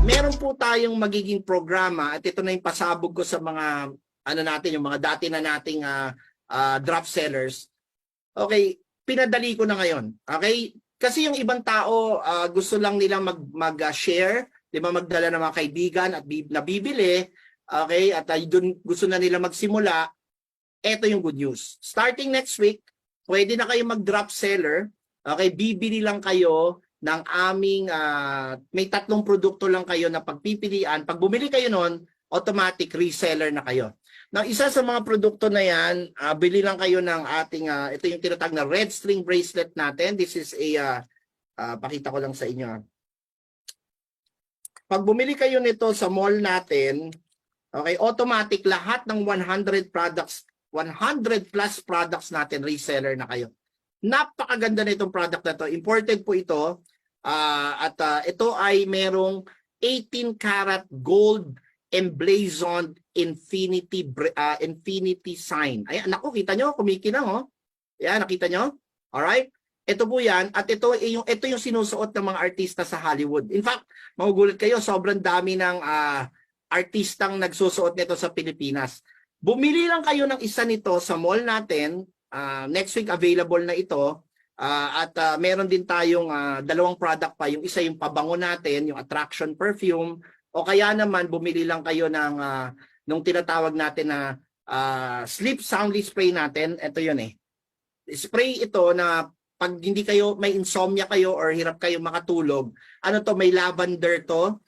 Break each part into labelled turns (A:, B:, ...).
A: Meron po tayong magiging programa at ito na yung pasabog ko sa mga ano natin, yung mga dati na nating drop sellers. Okay, pinadali ko na ngayon. Okay? Kasi yung ibang tao gusto lang nilang mag-share, 'di ba, magdala ng mga kaibigan at nabibili, okay? At doon gusto na nila magsimula. Ito yung good news. Starting next week, pwede na kayo mag-drop seller. Okay, bibili lang kayo ng aming may 3 produkto lang kayo na pagpipilian. Pag bumili kayo noon, automatic reseller na kayo. Now, isa sa mga produkto na yan, bili lang kayo ng ating, ito yung tinatag na red string bracelet natin. This is a, pakita ko lang sa inyo. Pag bumili kayo nito sa mall natin, okay, automatic lahat ng 100 products, 100 plus products natin, reseller na kayo. Napakaganda na itong product na to. Imported po ito. At ito ay merong 18 karat gold emblazoned infinity sign. Ayan, naku, kita nyo, kumikinang, oh. Ayan, nakita nyo? Alright? Ito po yan. At ito yung sinusuot ng mga artista sa Hollywood. In fact, magugulat kayo, sobrang dami ng artistang nagsusuot nito sa Pilipinas. Bumili lang kayo ng isa nito sa mall natin. Next week available na ito. Meron din tayong 2 product pa. Yung isa yung pabango natin, yung attraction perfume. O kaya naman bumili lang kayo ng nung tinatawag natin na sleep soundly spray natin. Ito yun eh. Spray ito na pag hindi kayo, may insomnia kayo or hirap kayo makatulog, ano to, may lavender to.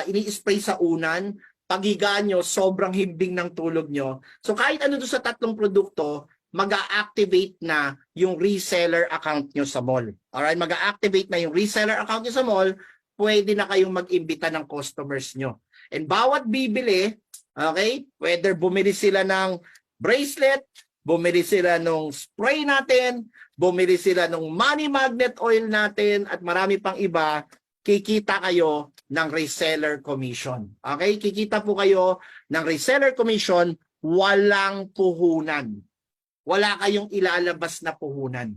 A: Ini-spray sa unan. Paghigaan nyo, sobrang himbing ng tulog nyo. So kahit ano doon sa 3 produkto, mag-a-activate na yung reseller account nyo sa mall. Alright, mag-a-activate na yung reseller account nyo sa mall, pwede na kayong mag-imbita ng customers nyo. And bawat bibili, okay, whether bumili sila ng bracelet, bumili sila ng spray natin, bumili sila ng money magnet oil natin, at marami pang iba, kikita kayo ng reseller commission. Okay? Kikita po kayo ng reseller commission, walang puhunan. Wala kayong ilalabas na puhunan.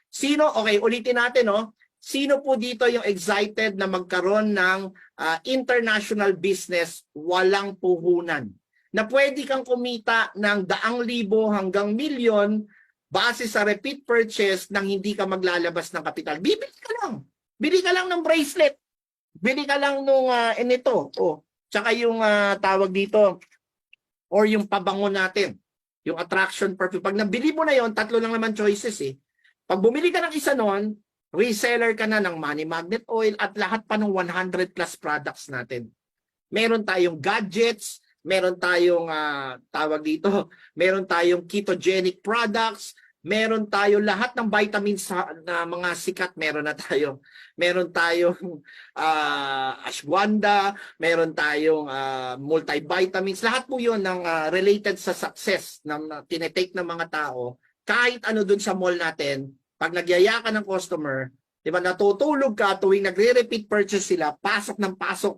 A: Sino? Okay, ulitin natin, no? Sino po dito yung excited na magkaroon ng international business walang puhunan? Na pwede kang kumita ng 100,000 hanggang milyon base sa repeat purchase nang hindi ka maglalabas ng kapital. Bibili ka lang. Bili ka lang ng bracelet. Bili ka lang nung ito. Oh, tsaka yung tawag dito or yung pabango natin. Yung attraction perfume. Pag nabili mo na yon, 3 lang naman choices eh. Pag bumili ka ng isa nun, reseller ka na ng money magnet oil at lahat pa ng 100 plus products natin. Meron tayong gadgets, meron tayong tawag dito, meron tayong ketogenic products, meron tayong lahat ng vitamins na mga sikat, meron na tayo. Meron tayong ashwagandha, meron tayong multivitamins, lahat po yun ng related sa success na tinetake ng mga tao. Kahit ano dun sa mall natin, pag nagyaya ka ng customer, di ba, natutulog ka tuwing nagre-repeat purchase sila, pasok ng pasok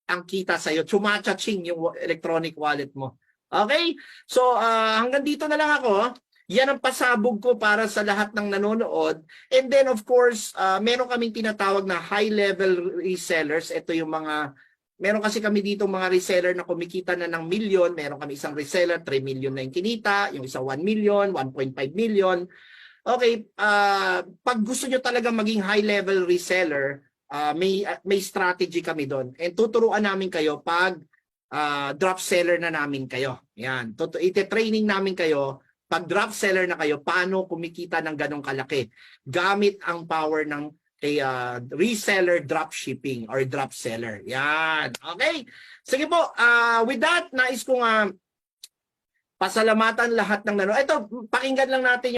A: ang kita sa'yo. Chumacha-ching yung electronic wallet mo. Okay? So, hanggang dito na lang ako. Yan ang pasabog ko para sa lahat ng nanonood. And then, of course, meron kaming tinatawag na high-level resellers. Ito yung mga, meron kasi kami dito mga reseller na kumikita na ng milyon. Meron kami isang reseller, 3 million na yung kinita. Yung isa 1 million, 1.5 million. Okay, pag gusto nyo talaga maging high-level reseller, may strategy kami doon. And tuturuan namin kayo pag drop seller na namin kayo. Yan, ite-training namin kayo pag drop seller na kayo, paano kumikita ng ganong kalaki. Gamit ang power ng reseller drop shipping or drop seller. Yan, okay? Sige po, with that, nais kong pasalamatan lahat ng nanonood. Ito, pakinggan lang natin